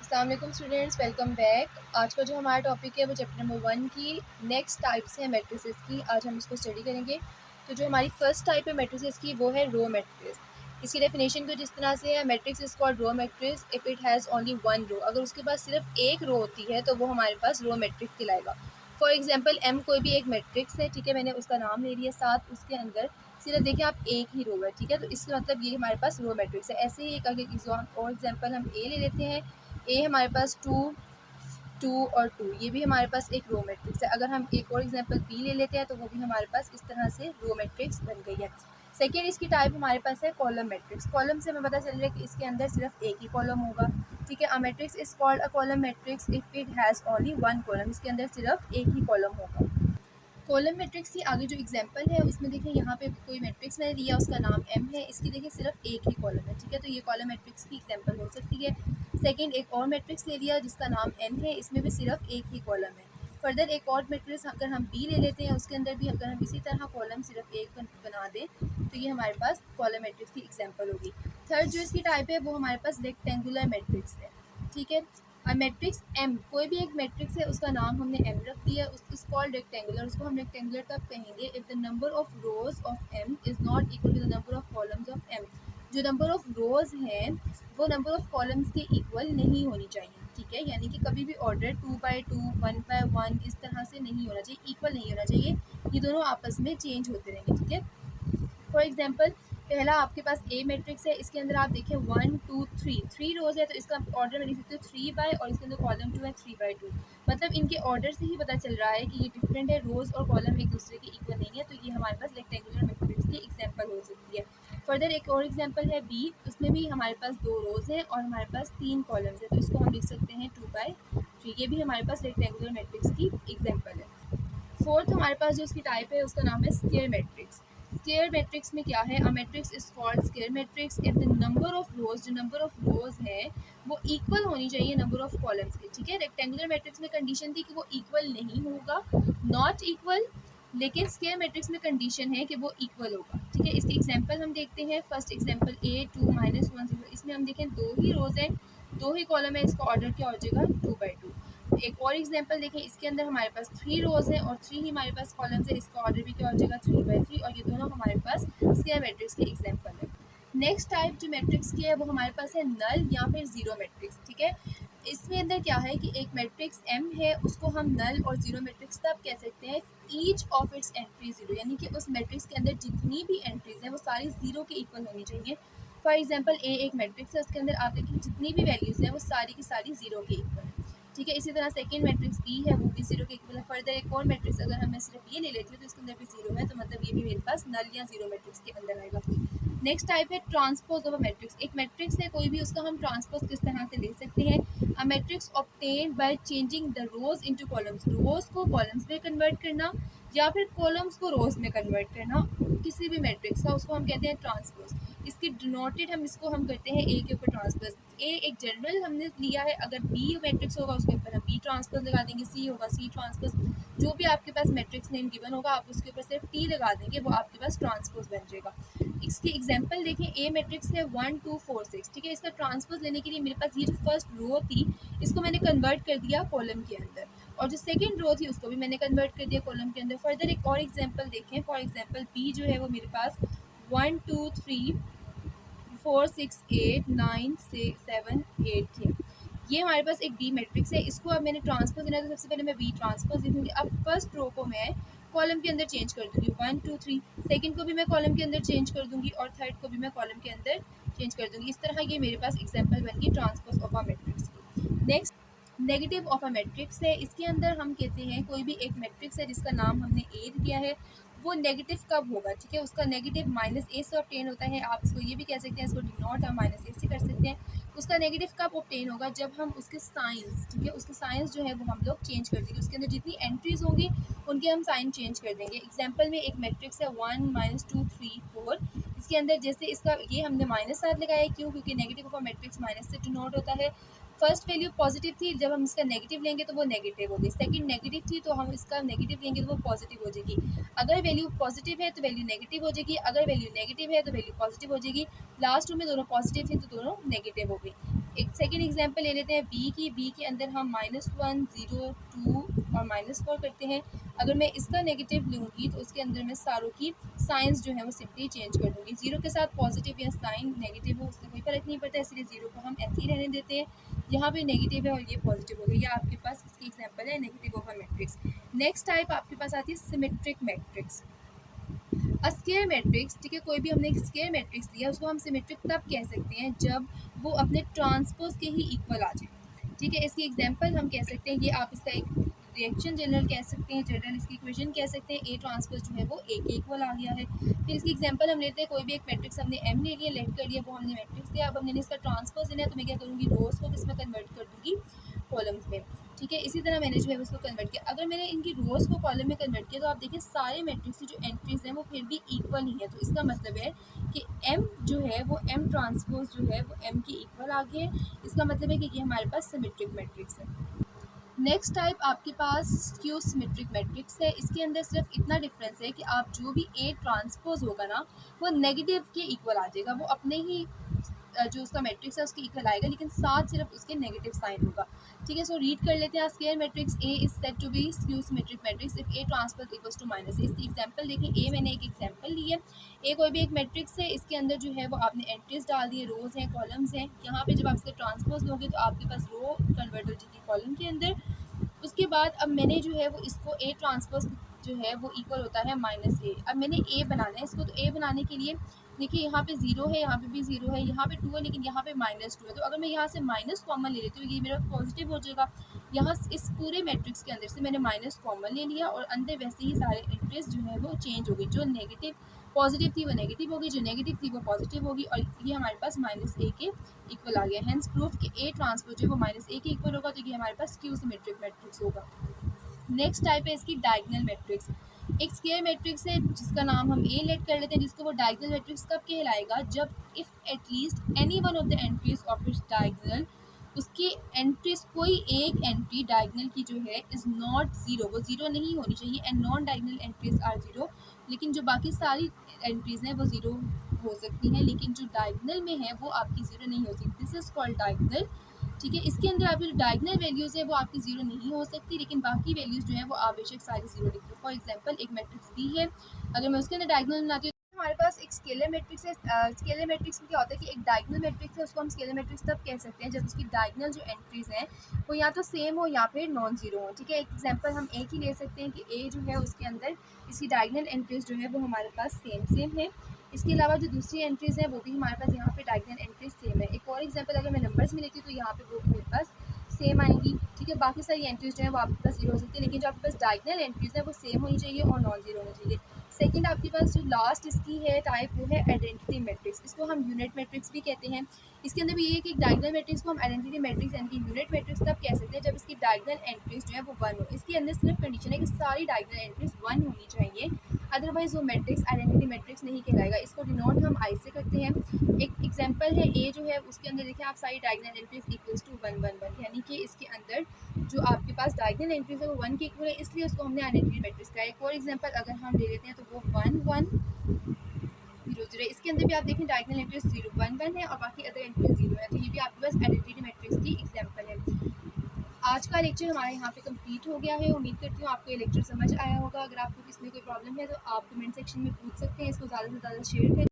अस्सलाम वालेकुम students, welcome back. आज का जो हमारा टॉपिक है वो चैप्टर नंबर 1 की नेक्स्ट टाइप्स है मैट्रिसेस की। आज हम इसको स्टडी करेंगे। तो जो हमारी फर्स्ट टाइप है मैट्रिसेस की वो है रो मैट्रिक्स। इसकी डेफिनेशन कुछ इस तरह से है, matrix is called row matrix if it has only one row. अगर उसके पास सिर्फ एक रो होती है तो वो हमारे पास रो मैट्रिक्स कहलाएगा। फॉर एग्जाम्पल एम कोई भी एक मैट्रिक्स है, ठीक है, मैंने उसका नाम ले लिया, साथ उसके अंदर सिर्फ देखिए आप एक ही रो है, ठीक है, तो इसका मतलब ये हमारे पास रो मैट्रिक्स है। ऐसे ही एक आगे और एग्जाम्पल हम ए ले लेते हैं। ए हमारे पास टू टू और टू, ये भी हमारे पास एक रो मैट्रिक्स है। अगर हम एक और एग्जांपल बी ले लेते हैं तो वो भी हमारे पास इस तरह से रो मैट्रिक्स बन गई है। सेकेंड इसकी टाइप हमारे पास है कॉलम मैट्रिक्स। कॉलम से हमें पता चल रहा है कि इसके अंदर सिर्फ एक ही कॉलम होगा, ठीक है। A matrix is called a column matrix if it has only one column. इसके अंदर सिर्फ एक ही कॉलम होगा। कॉलम मैट्रिक्स की आगे जो एग्जांपल है उसमें देखिए यहाँ पे कोई मैट्रिक्स मैंने लिया, उसका नाम एम है, इसकी देखिए सिर्फ एक ही कॉलम है, ठीक है, तो ये कॉलम मैट्रिक्स की एग्जांपल हो सकती है। सेकंड एक और मैट्रिक्स ले लिया जिसका नाम एन है, इसमें भी सिर्फ एक ही कॉलम है। फर्दर एक और मैट्रिक्स अगर हम बी ले लेते हैं, उसके अंदर भी अगर हम इसी तरह कॉलम सिर्फ एक बना दें तो ये हमारे पास कॉलम मैट्रिक्स की एग्जाम्पल होगी। थर्ड जो इसकी टाइप है वो हमारे पास रेक्टेंगुलर मैट्रिक्स है, ठीक है। मैट्रिक्स एम कोई भी एक मैट्रिक्स है, उसका नाम हमने एम रख दिया, इज कॉल्ड रेक्टेंगुलर। उसको हम रेक्टेंगुलर तब कहेंगे if the number of rows of M is not equal to the number of columns of M. जो नंबर ऑफ रोज हैं वो नंबर ऑफ कॉलम्स के इक्वल नहीं होनी चाहिए, ठीक है, यानी कि कभी भी ऑर्डर 2/2 1/1 इस तरह से नहीं होना चाहिए, इक्वल नहीं होना चाहिए, ये दोनों आपस में चेंज होते रहेंगे, ठीक है। फॉर एग्जाम्पल पहला आपके पास ए मैट्रिक्स है, इसके अंदर आप देखिए 1 2 3 थ्री रोज है, तो इसका ऑर्डर मैं लिख सकती हूँ 3/, और इसके अंदर कॉलम 2 है 3/2। मतलब इनके ऑर्डर से ही पता चल रहा है कि ये डिफरेंट है, रोज और कॉलम एक दूसरे के इक्वल नहीं है, तो ये हमारे पास रेक्टेंगुलर मैट्रिक्स की एग्जाम्पल हो सकती है। फर्दर एक और एग्जाम्पल है बी, उसमें भी हमारे पास 2 रोज हैं और हमारे पास 3 कॉलम्स है, तो इसको हम लिख सकते हैं 2/3। ये भी हमारे पास रेक्टेंगुलर मैट्रिक्स की एग्जाम्पल है। फोर्थ हमारे पास जो उसकी टाइप है उसका नाम है स्क्वायर मैट्रिक्स। स्क्वायर मैट्रिक्स में क्या है, a matrix is called square matrix if the number of रोज, जो नंबर ऑफ रोज है वो इक्वल होनी चाहिए नंबर ऑफ कॉलम्स के, ठीक है। रेक्टेंगुलर मैट्रिक्स में कंडीशन थी कि वो इक्वल नहीं होगा, नॉट इक्वल, लेकिन स्क्वायर मैट्रिक्स में कंडीशन है कि वो इक्वल होगा, ठीक है। इसके एग्जांपल हम देखते हैं। फर्स्ट एग्जांपल ए 2 -1 0, इसमें हम देखें 2 ही रोज हैं, 2 ही कॉलम है, इसका ऑर्डर क्या हो जाएगा 2/2। एक और एग्जांपल देखें, इसके अंदर हमारे पास 3 रोज हैं और 3 ही हमारे पास कॉलम्स है, इसका ऑर्डर भी क्या हो जाएगा 3/3, और ये दोनों हमारे पास स्क्वायर मैट्रिक्स के एग्जांपल है। नेक्स्ट टाइप जो मैट्रिक्स की है वो हमारे पास है नल या फिर जीरो मैट्रिक्स, ठीक है। इसमें अंदर क्या है कि एक मैट्रिक्स एम है, उसको हम नल और जीरो मैट्रिक्स तब कह सकते हैं each of its entry zero, यानी कि उस मैट्रिक्स के अंदर जितनी भी एंट्रीज हैं वो सारी जीरो के इक्वल होनी चाहिए। फॉर एग्जाम्पल ए एक मैट्रिक्स है, उसके अंदर आप देखिए जितनी भी वैल्यूज हैं वो सारी की सारी जीरो के इक्वल है, ठीक है। इसी तरह सेकंड मैट्रिक्स बी है, वो भी जीरो के इक्वल है। फर्दर एक और मैट्रिक्स अगर हम सिर्फ ये ले लेती हूँ तो इसके अंदर भी जीरो है, तो मतलब ये भी मेरे पास नल या जीरो मैट्रिक्स के अंदर आएगा। नेक्स्ट टाइप है ट्रांसपोज ऑफ अ मैट्रिक्स। एक मैट्रिक्स है कोई भी, उसका हम ट्रांसपोज किस तरह से ले सकते हैं, a matrix obtained by changing the rows into columns. Rows को कॉलम्स में कन्वर्ट करना या फिर कॉलम्स को रोज में कन्वर्ट करना किसी भी मैट्रिक्स का, उसको हम कहते हैं ट्रांसपोज। इसकी डिनोटेड हम करते हैं ए के ऊपर ट्रांसपोज। ए एक जनरल हमने लिया है, अगर बी मैट्रिक्स होगा उसके ऊपर हम बी ट्रांसपोज लगा देंगे, सी होगा सी ट्रांसपोज, जो भी आपके पास मैट्रिक्स नेम गिवन होगा आप उसके ऊपर सिर्फ टी लगा देंगे, वो आपके पास ट्रांसपोज बन जाएगा। इसकी एग्जांपल देखें, ए मैट्रिक्स है 1 2 4 6, ठीक है। इसका ट्रांसपोज लेने के लिए मेरे पास ये जो फर्स्ट रो थी इसको मैंने कन्वर्ट कर दिया कॉलम के अंदर, और जो सेकंड रो थी उसको भी मैंने कन्वर्ट कर दिया कॉलम के अंदर। फर्दर एक और एग्जांपल देखें, फॉर एग्जांपल बी जो है वो मेरे पास 1 2 3 4 6 8 9 7 8 थे। ये हमारे पास एक बी मैट्रिक्स है, इसको अब मैंने ट्रांसपोज देना है तो सबसे पहले मैं बी ट्रांसपोज लिखूंगी। अब फर्स्ट रो को मैं कॉलम के अंदर चेंज कर दूंगी 1 2 3, सेकंड को भी मैं कॉलम के अंदर चेंज कर दूंगी और थर्ड को भी मैं कॉलम के अंदर चेंज कर दूंगी। इस तरह ये मेरे पास एग्जाम्पल बन गई ट्रांसपोज ऑफ अ मैट्रिक्स की। Next negative of a matrix है, इसके अंदर हम कहते हैं कोई भी एक मैट्रिक्स है जिसका नाम हमने ए दिया है, वो नेगेटिव कब होगा, ठीक है। उसका नेगेटिव -a से ऑब्टेन होता है, आप इसको ये भी कह सकते हैं, इसको डिनोट हम -a से कर सकते हैं। उसका नेगेटिव कब ऑब्टेन होगा, जब हम उसके साइंस, ठीक है, उसके साइंस जो है वो हम लोग चेंज कर देंगे, उसके अंदर जितनी एंट्रीज होंगी उनके हम साइन चेंज कर देंगे। एग्जाम्पल में एक मैट्रिक्स है 1 -2 3 4, इसके अंदर जैसे इसका ये हमने -7 लगाया, क्यों, क्योंकि negative of a matrix minus से डिनोट होता है। फर्स्ट वैल्यू पॉजिटिव थी, जब हम इसका नेगेटिव लेंगे तो वो नेगेटिव होगी। सेकंड नेगेटिव थी तो हम इसका नेगेटिव लेंगे तो वो पॉजिटिव हो जाएगी। अगर वैल्यू पॉजिटिव है तो वैल्यू नेगेटिव हो जाएगी, अगर वैल्यू नेगेटिव है तो वैल्यू पॉजिटिव हो जाएगी। लास्ट में दोनों पॉजिटिव थी तो दोनों नेगेटिव हो गई। एक सेकेंड एग्जांपल ले लेते हैं बी के अंदर हम -1 0 2 और -4 करते हैं। अगर मैं इसका नेगेटिव लूँगी तो उसके अंदर मैं सारों की साइंस जो है वो सिंपली चेंज कर दूँगी। ज़ीरो के साथ पॉजिटिव या साइन नेगेटिव हो उससे कोई फ़र्क नहीं पड़ता, इसलिए ज़ीरो को हम ऐसे ही रहने देते हैं। यहाँ पे नेगेटिव है और ये पॉजिटिव हो गया। ये आपके पास इसकी एग्जांपल है negative of a matrix. Next type आपके पास आती है सिमेट्रिक मैट्रिक्स। स्क्वायर मैट्रिक्स, ठीक है, कोई भी हमने एक स्क्वायर मैट्रिक्स लिया उसको हम सिमेट्रिक तब कह सकते हैं जब वो अपने ट्रांसपोज के ही इक्वल आ जाए। ठीक है, इसकी एग्जांपल हम कह सकते हैं, ये आप इसका एक रिएक्शन जनरल कह सकते हैं, जनरल इसकी इक्वेशन कह सकते हैं, ए ट्रांसपोज जो है वो ए के इक्वल आ गया है। फिर इसकी एग्जांपल हम लेते हैं, कोई भी एक मैट्रिक्स हमने एम ले लिया, लेट कर लिया, वो हमने मैट्रिक्स लिया, अब हमने इसका ट्रांसपोज लेना है तो मैं क्या करूँगी, रोज को किसमें कन्वर्ट कर दूँगी, कॉलम्स में। ठीक है, इसी तरह मैंने जो है उसको कन्वर्ट किया। अगर मैंने इनकी रोज़ को कॉलम में कन्वर्ट किया तो आप देखिए सारे मैट्रिक्स की जो एंट्रीज हैं वो फिर भी इक्वल ही है। तो इसका मतलब है कि एम जो है वो एम ट्रांसपोज जो है वो एम के इक्वल आ गए। इसका मतलब है कि ये हमारे पास सिमेट्रिक मैट्रिक्स है। नेक्स्ट टाइप आपके पास स्क्यू सिमेट्रिक मैट्रिक्स है। इसके अंदर सिर्फ इतना डिफरेंस है कि आप जो भी ए ट्रांसपोज होगा ना वो नेगेटिव के इक्वल आ जाएगा, वो अपने ही जो उसका मैट्रिक्स है उसके इक्वल आएगा, लेकिन साथ सिर्फ उसके नेगेटिव साइन होगा। ठीक है, सो रीड कर लेते हैं। Square matrix A is said to be skew symmetric matrix if A transpose equals to minus A. इसकी एग्जांपल देखिए, ए मैंने एक एग्जांपल ली है। ए कोई भी एक मैट्रिक्स है, इसके अंदर जो है वो आपने एंट्रीज डाल दी है, रोज हैं, कॉलम्स हैं। यहाँ पे जब आप इसके ट्रांसपोज लोगे तो आपके पास रो कन्वर्ट हो जाएगी कॉलम के अंदर। उसके बाद अब मैंने जो है वो इसको ए ट्रांसपोज जो है वो इक्वल होता है माइनस ए। अब मैंने ए बनाना है इसको, तो ए बनाने के लिए देखिए यहाँ पे जीरो है, यहाँ पे भी जीरो है, यहाँ पे टू है, लेकिन यहाँ पे -2 है। तो अगर मैं यहाँ से माइनस कॉमन ले लेती हूँ ये मेरा पॉजिटिव हो जाएगा। यहाँ इस पूरे मैट्रिक्स के अंदर से मैंने माइनस कॉमन ले लिया और अंदर वैसे ही सारे इंटरेस्ट जो है वो चेंज हो गई। जो नेगेटिव पॉजिटिव थी वो नेगेटिव होगी, जो नेगेटिव थी वो पॉजिटिव होगी, और ये हमारे पास -a के इक्वल आ गया। हेंस प्रूफ कि ए ट्रांसपोज जो है वो -a के इक्वल होगा, तो ये हमारे पास स्क्यू सिमेट्रिक मैट्रिक्स होगा। नेक्स्ट टाइप है इसकी डायगोनल मैट्रिक्स। एक स्क्वायर मैट्रिक्स है जिसका नाम हम ए लेट कर लेते हैं, जिसको वो डायगोनल मैट्रिक्स कब कहलाएगा, जब if at least any one of the entries of its diagonal, उसकी एंट्रीज कोई एक एंट्री डायगोनल की जो है इज नॉट जीरो, वो जीरो नहीं होनी चाहिए, and non diagonal entries are zero. लेकिन जो बाकी सारी एंट्रीज हैं वो जीरो हो सकती हैं, लेकिन जो डायगोनल में है वो आपकी जीरो नहीं हो सकती। This is called diagonal. ठीक है, इसके अंदर आपकी जो डायगोनल वैल्यूज़ है वो आपकी जीरो नहीं हो सकती, लेकिन बाकी वैल्यूज़ जो है वो आप बेशक सारी जीरो लिख दो। फॉर एग्जांपल एक मैट्रिक्स बी है, अगर मैं उसके अंदर डायगोनल बनाती हूँ तो हमारे पास एक स्केलर मैट्रिक्स है। स्केलर मैट्रिक्स में क्या होता है कि एक डायगोनल मैट्रिक्स है, उसको हम स्केलर मैट्रिक्स तब कह सकते हैं जब उसकी डायगोनल जो एंट्रीज हैं वो या तो सेम हो या फिर नॉन जीरो हो। ठीक है, एक एग्जांपल हम ए की ले सकते हैं कि ए जो है उसके अंदर इसकी डायगोनल एंट्रीज जो है वो हमारे पास सेम है। इसके अलावा जो दूसरी एंट्रीज़ हैं वो भी हमारे पास यहाँ पे डायगोनल एंट्रीज सेम है। एक और एग्जांपल अगर मैं नंबर्स में लेती हूँ तो यहाँ पे वो मेरे पास सेम आएंगी। ठीक है, बाकी सारी एंट्रीज जो है वो आपके पास जीरो हो सकती है, लेकिन जो आपके पास डायगोनल एंट्रीज है वो सेम होनी चाहिए और नॉन जीरो होनी चाहिए। सेकंड आपके पास जो लास्ट इसकी है टाइप वो है आइडेंटिटी मैट्रिक्स। इसको हम यूनिट मैट्रिक्स भी कहते हैं। इसके अंदर भी ये है कि डायगोनल मैट्रिक्स को हम आइडेंटिटी मैट्रिक्स यानी कि यूनिट मैट्रिक्स तब कह सकते हैं जब इसकी डायगोनल एंट्रीज जो है वो 1 हो। इसके अंदर सिर्फ कंडीशन है कि सारी डायगोनल एंट्रीज 1 होनी चाहिए, अदरवाइज वो मैट्रिक्स आइडेंटिटी मैट्रिक्स नहीं कहलाएगा। इसको डिनोट हम आई से करते हैं। एक एग्जांपल है ए जो है उसके अंदर देखिए आप सारी डायगोनल एंट्रीज इक्वल्स टू 1 1 1, यानी कि इसके अंदर जो आपके पास डायगोनल एंट्रीज है वो 1 के इक्वल है, इसलिए उसको हमने आइडेंटिटी मैट्रिक्स कहा है। एक और एग्जांपल अगर हम ले लेते हैं तो वो 1 1 0 0। इसके अंदर भी आप देखें डायगोनल एंट्रीज 0 1 1 है और बाकी अदर एंट्रीज 0 है, तो ये भी आपके पास आइडेंटिटी मैट्रिक्स की एग्जांपल है। आज का लेक्चर हमारे यहाँ पे कंप्लीट हो गया है। उम्मीद करती हूँ आपको ये लेक्चर समझ आया होगा। अगर आपको इसमें कोई प्रॉब्लम है तो आप कमेंट सेक्शन में पूछ सकते हैं। इसको ज़्यादा से ज़्यादा शेयर करें।